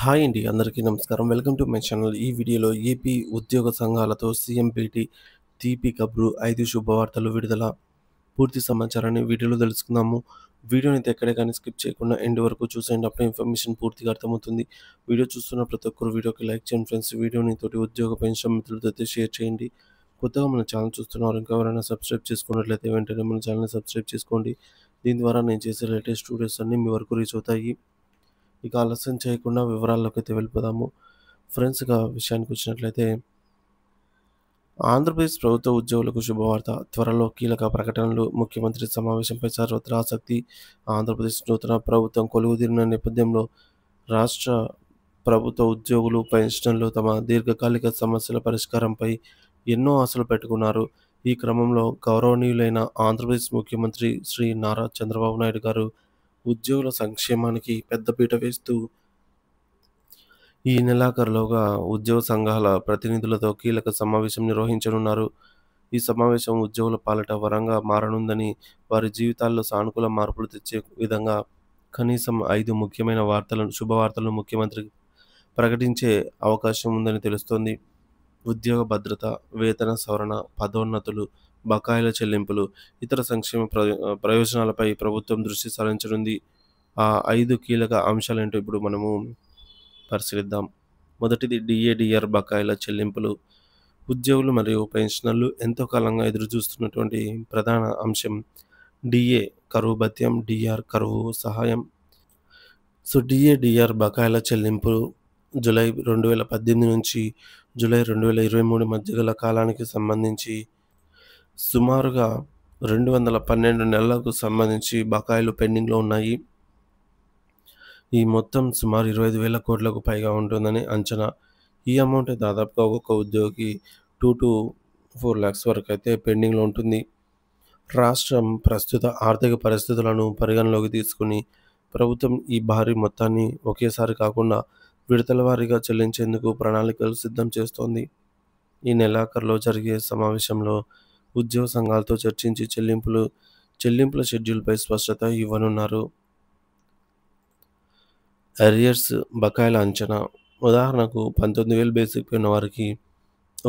Hi అండి. అందరికీ నమస్కారం. Welcome to my channel. ఈ వీడియోలో ఏపీ ఉద్యోగ సంఘాలతో సీఎం భేటీ, తీపి కబురు, 5 శుభవార్తలు విడుదల. పూర్తి సమాచారాన్ని వీడియోలో తెలుసుకుందాము. వీడియోనైతే ఎక్కడే కానీ స్కిప్ చేయకుండా ఎండ్ వరకు చూసేయండి. అప్పుడే ఇన్ఫర్మేషన్ పూర్తిగా అర్థమవుతుంది. వీడియో చూస్తున్న ప్రతి ఒక్కరు వీడియోకి లైక్ చేయండి ఫ్రెండ్స్. వీడియోని తోటి ఉద్యోగ పెన్షన్ మిత్రులతో అయితే షేర్ చేయండి. కొత్తగా మన ఛానల్ చూస్తున్నారు ఇంకా ఎవరైనా సబ్స్క్రైబ్ చేసుకున్నట్లయితే వెంటనే మన ఛానల్ని సబ్స్క్రైబ్ చేసుకోండి. దీని ద్వారా నేను చేసే లేటెస్ట్ వీడియోస్ అన్నీ మీ వరకు రీచ్ అవుతాయి. ఇక ఆలస్యం చేయకుండా వివరాల్లోకి అయితే వెళ్ళిపోదాము. ఫ్రెండ్స్, ఇక విషయానికి వచ్చినట్లయితే ఆంధ్రప్రదేశ్ ప్రభుత్వ ఉద్యోగులకు శుభవార్త. త్వరలో కీలక ప్రకటనలు. ముఖ్యమంత్రి సమావేశంపై సర్వత్రా ఆసక్తి. ఆంధ్రప్రదేశ్ నూతన ప్రభుత్వం కొలువుదీరిన నేపథ్యంలో రాష్ట్ర ప్రభుత్వ ఉద్యోగులు, పెన్షనర్లు తమ దీర్ఘకాలిక సమస్యల పరిష్కారంపై ఎన్నో ఆశలు పెట్టుకున్నారు. ఈ క్రమంలో గౌరవనీయులైన ఆంధ్రప్రదేశ్ ముఖ్యమంత్రి శ్రీ నారా చంద్రబాబు నాయుడు గారు ఉద్యోగుల సంక్షేమానికి పెద్దపీట వేస్తూ ఈ నెలాఖరులోగా ఉద్యోగ సంఘాల ప్రతినిధులతో కీలక సమావేశం నిర్వహించనున్నారు. ఈ సమావేశం ఉద్యోగుల పాలిట వరంగా మారనుందని, వారి జీవితాల్లో సానుకూల మార్పులు తెచ్చే విధంగా కనీసం 5 ముఖ్యమైన శుభవార్తలను ముఖ్యమంత్రి ప్రకటించే అవకాశం ఉందని తెలుస్తోంది. ఉద్యోగ భద్రత, వేతన సవరణ, పదోన్నతులు, బకాయిల చెల్లింపులు, ఇతర సంక్షేమ ప్రయోజనాలపై ప్రభుత్వం దృష్టి సారించనుంది. ఆ 5 కీలక అంశాలేంటో ఇప్పుడు మనము పరిశీలిద్దాం. మొదటిది డిఏడిఆర్ బకాయిల చెల్లింపులు. ఉద్యోగులు మరియు పెన్షనర్లు ఎంతో కాలంగా ఎదురుచూస్తున్నటువంటి ప్రధాన అంశం డిఏ కరువు భత్యం, డిఆర్ కరువు సహాయం. డిఏడిఆర్ బకాయిల చెల్లింపులు జూలై 2018 నుంచి జూలై 2023 మధ్య గల కాలానికి సంబంధించి సుమారుగా 212 నెలలకు సంబంధించి బకాయిలు పెండింగ్లో ఉన్నాయి. ఈ మొత్తం సుమారు 25,000 కోట్లకు పైగా ఉంటుందని అంచనా. ఈ అమౌంట్ దాదాపుగా ఒక్కొక్క ఉద్యోగికి 2 to 4 lakhs వరకు అయితే పెండింగ్లో ఉంటుంది. రాష్ట్రం ప్రస్తుత ఆర్థిక పరిస్థితులను పరిగణలోకి తీసుకుని ప్రభుత్వం ఈ భారీ మొత్తాన్ని ఒకేసారి కాకుండా విడతల వారీగా చెల్లించేందుకు ప్రణాళికలు సిద్ధం చేస్తోంది. ఈ నెలాఖరులో జరిగే సమావేశంలో ఉద్యోగ సంఘాలతో చర్చించి చెల్లింపుల షెడ్యూల్పై స్పష్టత ఇవ్వనున్నారు. అరియర్స్ బకాయిల అంచనా. ఉదాహరణకు 19,000 బేసిక్ పే ఉన్న వారికి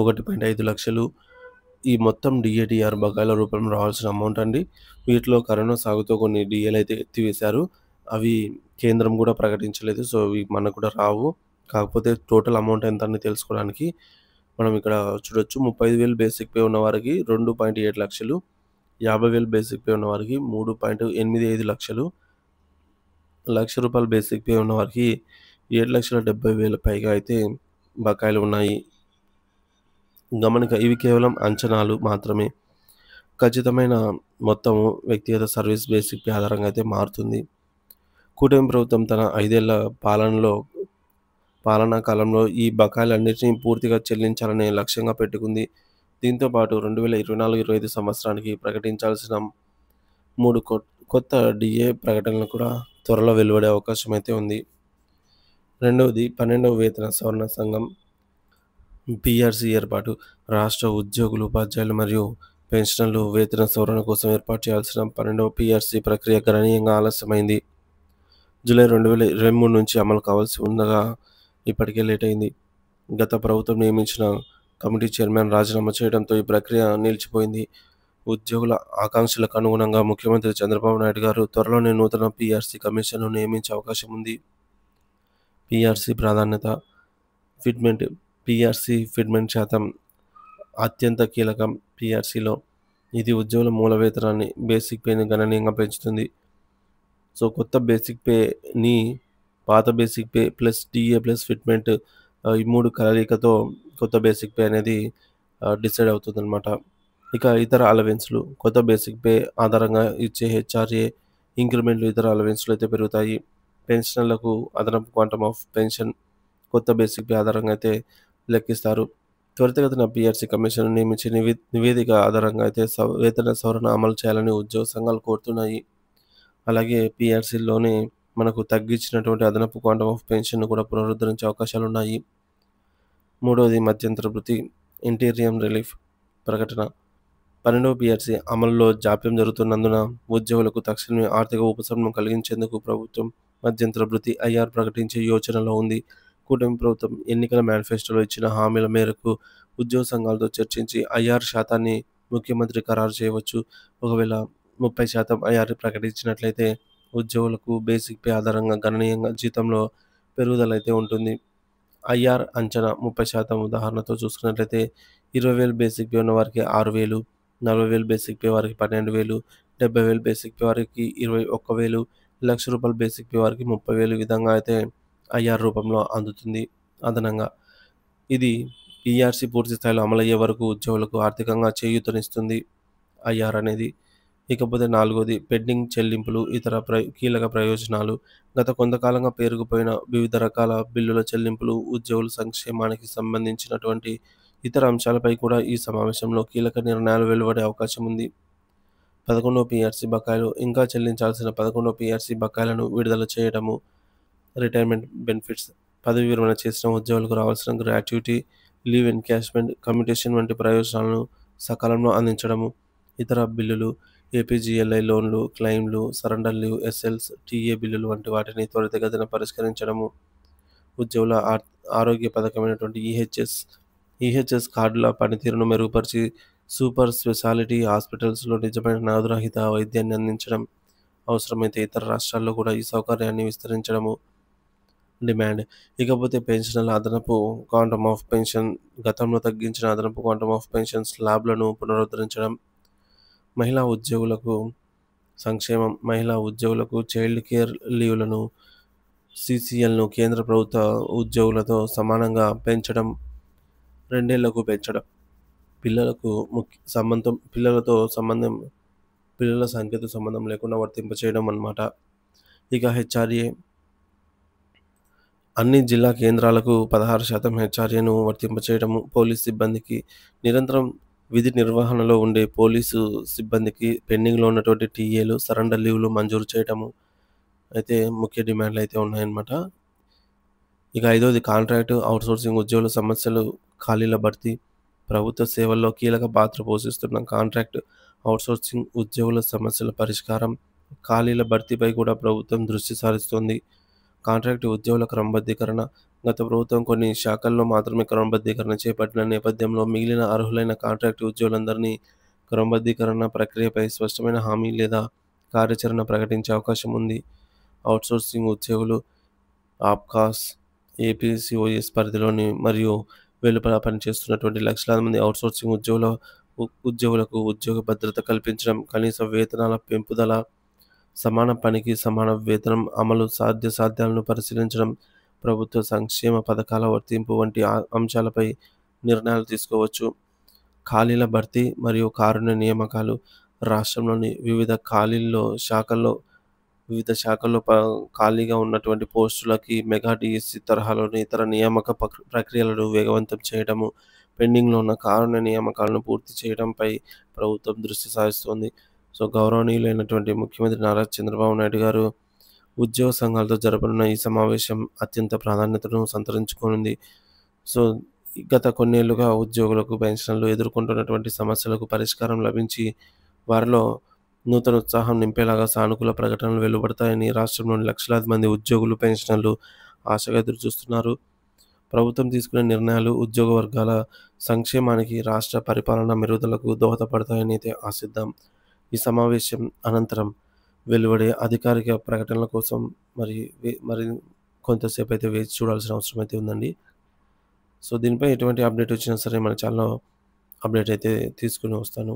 1.5 లక్షలు ఈ మొత్తం డిఏడిఆర్ బకాయిల రూపంలో రావాల్సిన అమౌంట్ అండి. వీటిలో కరోనా సాగుతో కొన్ని డిఏలు అయితే ఎత్తివేశారు. అవి కేంద్రం కూడా ప్రకటించలేదు. సో ఇవి మనకు కూడా రావు. కాకపోతే టోటల్ అమౌంట్ ఎంత అని తెలుసుకోవడానికి మనం ఇక్కడ చూడొచ్చు. 35,000 బేసిక్ పే ఉన్న వారికి 2.7 లక్షలు, 50,000 బేసిక్ పే ఉన్న వారికి 3.85 లక్షలు, ₹1,00,000 బేసిక్ పే ఉన్న వారికి 7,70,000 పైగా అయితే బకాయిలు ఉన్నాయి. గమనిక, ఇవి కేవలం అంచనాలు మాత్రమే. ఖచ్చితమైన మొత్తము వ్యక్తిగత సర్వీస్ బేసిక్ పే ఆధారంగా అయితే మారుతుంది. కూటమి ప్రభుత్వం తన 5 ఏళ్ల పాలనా కాలంలో ఈ బకాయిలన్నింటినీ పూర్తిగా చెల్లించాలనే లక్ష్యంగా పెట్టుకుంది. దీంతో పాటు 2024-25 సంవత్సరానికి ప్రకటించాల్సిన 3 కొత్త డిఏ ప్రకటనలు కూడా త్వరలో వెలువడే అవకాశం అయితే ఉంది. రెండవది 12వ వేతన సవరణ సంఘం పిఆర్సీ ఏర్పాటు. రాష్ట్ర ఉద్యోగులు, ఉపాధ్యాయులు మరియు పెన్షనర్లు వేతన సవరణ కోసం ఏర్పాటు చేయాల్సిన 12వ పిఆర్సీ ప్రక్రియ గణనీయంగా ఆలస్యమైంది. జూలై 2023 నుంచి అమలు కావాల్సి ఉండగా ఇప్పటికే లేట్ అయింది. గత ప్రభుత్వం నియమించిన కమిటీ చైర్మన్ రాజీనామా చేయడంతో ఈ ప్రక్రియ నిలిచిపోయింది. ఉద్యోగుల ఆకాంక్షలకు అనుగుణంగా ముఖ్యమంత్రి చంద్రబాబు నాయుడు గారు త్వరలోనే నూతన పిఆర్సీ కమిషన్ను నియమించే అవకాశం ఉంది. పిఆర్సీ ప్రాధాన్యత. పిఆర్సీ ఫిట్మెంట్ శాతం అత్యంత కీలకం. పిఆర్సీలో ఇది ఉద్యోగుల మూల వేతనాన్ని, బేసిక్ పేని గణనీయంగా పెంచుతుంది. సో కొత్త బేసిక్ పేని పాత basic pay plus DA plus fitment ఈ 3 కలయికతో కొత్త బేసిక్ పే అనేది డిసైడ్ అవుతుంది అనమాట. ఇక ఇతర అలవెన్స్లు. కొత్త బేసిక్ పే ఆధారంగా ఇచ్చే హెచ్ఆర్ఏ ఇంక్రిమెంట్లు, ఇతర అలవెన్స్లు అయితే పెరుగుతాయి. పెన్షనర్లకు అదనపు క్వాంటమ్ ఆఫ్ పెన్షన్ కొత్త బేసిక్ పే ఆధారంగా అయితే లెక్కిస్తారు. త్వరితగతిన పిఆర్సీ కమిషన్ నియమించి నివేదిక ఆధారంగా అయితే వేతన సవరణ అమలు చేయాలని ఉద్యోగ సంఘాలు కోరుతున్నాయి. అలాగే పిఆర్సీలోనే మనకు తగ్గించినటువంటి అదనపు క్వాంటమ్ ఆఫ్ పెన్షన్ను కూడా పునరుద్ధరించే అవకాశాలు ఉన్నాయి. మూడవది మధ్యంతర భృతి, ఇంటీరియం రిలీఫ్ ప్రకటన. 12వ పిఆర్సీ అమలులో జాప్యం జరుగుతున్నందున ఉద్యోగులకు తక్షణమే ఆర్థిక ఉపశమనం కలిగించేందుకు ప్రభుత్వం మధ్యంతర భృతి ఐఆర్ ప్రకటించే యోచనలో ఉంది. కూటమి ప్రభుత్వం ఎన్నికల మేనిఫెస్టోలో ఇచ్చిన హామీల మేరకు ఉద్యోగ సంఘాలతో చర్చించి ఐఆర్ శాతాన్ని ముఖ్యమంత్రి ఖరారు చేయవచ్చు. ఒకవేళ 30% ఐఆర్ ప్రకటించినట్లయితే ఉద్యోగులకు బేసిక్ పే ఆధారంగా గణనీయంగా జీతంలో పెరుగుదల అయితే ఉంటుంది. ఐఆర్ అంచనా 30% ఉదాహరణతో చూసుకున్నట్లయితే 20,000 బేసిక్ పే ఉన్న వారికి 6,000, 40,000 బేసిక్ పే వారికి 12,000, 70,000 బేసిక్ పే వారికి 21,000, ₹1,00,000 బేసిక్ పే వారికి 30,000 ఈ విధంగా అయితే ఐఆర్ రూపంలో అందుతుంది అదనంగా. ఇది పీఆర్సీ పూర్తి స్థాయిలో అమలయ్యే వరకు ఉద్యోగులకు ఆర్థికంగా చేయూతనిస్తుంది ఐఆర్ అనేది. ఇకపోతే 4వది పెండింగ్ చెల్లింపులు, ఇతర కీలక ప్రయోజనాలు. గత కొంతకాలంగా పేరుకుపోయిన వివిధ రకాల బిల్లుల చెల్లింపులు, ఉద్యోగుల సంక్షేమానికి సంబంధించినటువంటి ఇతర అంశాలపై కూడా ఈ సమావేశంలో కీలక నిర్ణయాలు వెలువడే అవకాశం ఉంది. 11వ పీఆర్సీ బకాయిలు. ఇంకా చెల్లించాల్సిన 11వ పీఆర్సీ బకాయిలను విడుదల చేయడము. Retirement benefits. పదవి విరమణ చేసిన ఉద్యోగులకు రావాల్సిన గ్రాట్యుటీ, లీవ్ ఎన్కాష్మెంట్, కమ్యూటేషన్ వంటి ప్రయోజనాలను సకాలంలో అందించడము. ఇతర బిల్లులు ఏపీజీఎల్ఐ లోన్లు, క్లెయిమ్లు, సరెండర్ లీవ్, ఎస్ఎల్స్, టీఏ బిల్లులు వంటి వాటిని త్వరితగతిన పరిష్కరించడము. ఉద్యోగుల ఆరోగ్య పథకమైనటువంటి ఈహెచ్ఎస్ కార్డుల పనితీరును మెరుగుపరిచి సూపర్ స్పెషాలిటీ హాస్పిటల్స్లో నిజమైన నగదురహిత వైద్యాన్ని అందించడం. అవసరమైతే ఇతర రాష్ట్రాల్లో కూడా ఈ సౌకర్యాన్ని విస్తరించడము. డిమాండ్. ఇకపోతే పెన్షనర్ల అదనపు క్వాంటమ్ ఆఫ్ పెన్షన్. గతంలో తగ్గించిన అదనపు క్వాంటమ్ ఆఫ్ పెన్షన్ స్లాబ్లను పునరుద్ధరించడం. మహిళా ఉద్యోగులకు సంక్షేమం. మహిళా ఉద్యోగులకు చైల్డ్ కేర్ లీవ్లను, సీసీఎల్ను కేంద్ర ప్రభుత్వ ఉద్యోగులతో సమానంగా పెంచడం, 2 ఏళ్లకు పెంచడం. పిల్లల సంఖ్యతో సంబంధం లేకుండా వర్తింపచేయడం అన్నమాట. ఇక హెచ్ఆర్ఏ. అన్ని జిల్లా కేంద్రాలకు 16% హెచ్ఆర్ఏను వర్తింపచేయడము. పోలీసు సిబ్బందికి నిరంతరం విధి నిర్వహణలో ఉండే పోలీసు సిబ్బందికి పెండింగ్లో ఉన్నటువంటి టీఏలు, సరెండర్ లీవ్లు మంజూరు చేయడము అయితే ముఖ్య డిమాండ్లు అయితే ఉన్నాయన్నమాట. ఇక 5వది కాంట్రాక్టు అవుట్సోర్సింగ్ ఉద్యోగుల సమస్యలు, ఖాళీల భర్తీ. ప్రభుత్వ సేవల్లో కీలక పాత్ర పోషిస్తున్న కాంట్రాక్ట్ అవుట్సోర్సింగ్ ఉద్యోగుల సమస్యల పరిష్కారం, ఖాళీల భర్తీపై కూడా ప్రభుత్వం దృష్టి సారిస్తోంది. కాంట్రాక్టు ఉద్యోగుల క్రమబద్ధీకరణ. గత ప్రభుత్వం కొన్ని శాఖల్లో మాత్రమే క్రమబద్ధీకరణ చేపట్టిన నేపథ్యంలో మిగిలిన అర్హులైన కాంట్రాక్టు ఉద్యోగులందరినీ క్రమబద్ధీకరణ ప్రక్రియపై స్పష్టమైన హామీ లేదా కార్యాచరణ ప్రకటించే అవకాశం ఉంది. అవుట్సోర్సింగ్ ఉద్యోగులు ఆప్కాస్, ఏపీసీఓఎస్ పరిధిలోని మరియు వెలుపల పనిచేస్తున్నటువంటి లక్షలాది మంది అవుట్సోర్సింగ్ ఉద్యోగులకు ఉద్యోగ భద్రత కల్పించడం, కనీస వేతనాల పెంపుదల, సమాన పనికి సమాన వేతనం అమలు సాధ్యాలను పరిశీలించడం, ప్రభుత్వ సంక్షేమ పథకాల వర్తింపు వంటి అంశాలపై నిర్ణయాలు తీసుకోవచ్చు. ఖాళీల భర్తీ మరియు కారుణ్య నియామకాలు. రాష్ట్రంలోని వివిధ శాఖల్లో ఖాళీగా ఉన్నటువంటి పోస్టులకి మెగా డిఎస్సి తరహాలోని ఇతర నియామక ప్రక్రియలను వేగవంతం చేయడము, పెండింగ్లో ఉన్న కారుణ్య నియామకాలను పూర్తి చేయడంపై ప్రభుత్వం దృష్టి సారిస్తోంది. సో గౌరవనీయులైనటువంటి ముఖ్యమంత్రి నారా చంద్రబాబు నాయుడు గారు ఉద్యోగ సంఘాలతో జరపనున్న ఈ సమావేశం అత్యంత ప్రాధాన్యతను సంతరించుకోనుంది. సో గత కొన్నేళ్లుగా ఉద్యోగులకు, పెన్షనర్లు ఎదుర్కొంటున్నటువంటి సమస్యలకు పరిష్కారం లభించి వారిలో నూతన ఉత్సాహం నింపేలాగా సానుకూల ప్రకటనలు వెలువడతాయని రాష్ట్రంలోని లక్షలాది మంది ఉద్యోగులు, పెన్షనర్లు ఆశగా ఎదురుచూస్తున్నారు. ప్రభుత్వం తీసుకునే నిర్ణయాలు ఉద్యోగ వర్గాల సంక్షేమానికి, రాష్ట్ర పరిపాలన మెరుగుదలకు దోహదపడతాయని అయితే ఆశిద్దాం. ఈ సమావేశం అనంతరం వెలువడే అధికారిక ప్రకటనల కోసం మరి కొంతసేపు అయితే వేచి చూడాల్సిన అవసరం అయితే ఉందండి. సో దీనిపై ఎటువంటి అప్డేట్ వచ్చినా సరే మన ఛానల్లో అప్డేట్ అయితే తీసుకుని వస్తాను.